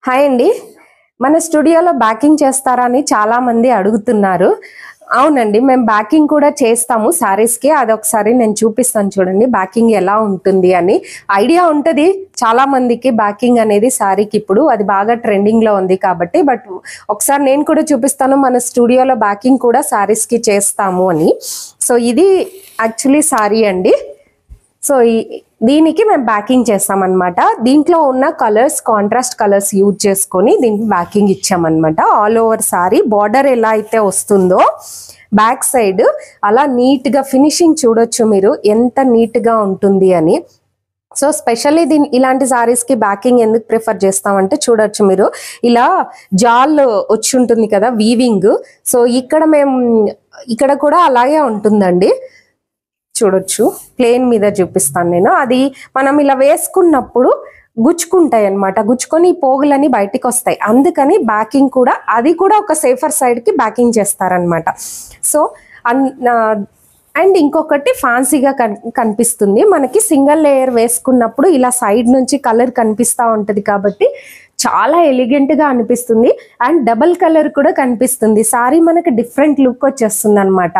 Hi అండి. మన స్టూడియోలో బ్యాకింగ్ చేస్తారా అని చాలా మంది అడుగుతున్నారు. అవునండి, మేము బ్యాకింగ్ కూడా చేస్తాము సారీస్కి. అదొకసారి నేను చూపిస్తాను చూడండి, బ్యాకింగ్ ఎలా ఉంటుంది అని. ఐడియా ఉంటుంది చాలా మందికి బ్యాకింగ్ అనేది సారీకి, ఇప్పుడు అది బాగా ట్రెండింగ్లో ఉంది కాబట్టి. బట్ ఒకసారి నేను కూడా చూపిస్తాను, మన స్టూడియోలో బ్యాకింగ్ కూడా సారీస్కి చేస్తాము అని. సో ఇది యాక్చువల్లీ సారీ అండి. సో దీనికి మేము బ్యాకింగ్ చేస్తామన్నమాట. దీంట్లో ఉన్న కలర్స్ కాంట్రాస్ట్ కలర్స్ యూజ్ చేసుకొని దీనికి బ్యాకింగ్ ఇచ్చామన్నమాట. ఆల్ ఓవర్ సారీ బార్డర్ ఎలా అయితే వస్తుందో బ్యాక్ సైడ్ అలా నీట్గా ఫినిషింగ్ చూడొచ్చు మీరు, ఎంత నీట్గా ఉంటుంది అని. సో స్పెషల్లీ ఇలాంటి సారీస్కి బ్యాకింగ్ ఎందుకు ప్రిఫర్ చేస్తామంటే చూడొచ్చు మీరు, ఇలా జాల్ వచ్చి ఉంటుంది కదా వీవింగ్. సో ఇక్కడ కూడా అలాగే ఉంటుందండి, చూడొచ్చు. ప్లేన్ మీద చూపిస్తాను నేను. అది మనం ఇలా వేసుకున్నప్పుడు గుచ్చుకుంటాయి అన్నమాట, గుచ్చుకొని పోగులని బయటికి వస్తాయి. అందుకని బ్యాకింగ్ కూడా, అది కూడా ఒక సేఫర్ సైడ్కి బ్యాకింగ్ చేస్తారనమాట. సో అండ్ ఇంకొకటి ఫ్యాన్సీగా కనిపిస్తుంది మనకి. సింగిల్ లేయర్ వేసుకున్నప్పుడు ఇలా సైడ్ నుంచి కలర్ కనిపిస్తూ ఉంటుంది కాబట్టి చాలా ఎలిగెంట్గా అనిపిస్తుంది. అండ్ డబల్ కలర్ కూడా కనిపిస్తుంది. సారీ మనకి డిఫరెంట్ లుక్ వచ్చేస్తుంది అనమాట.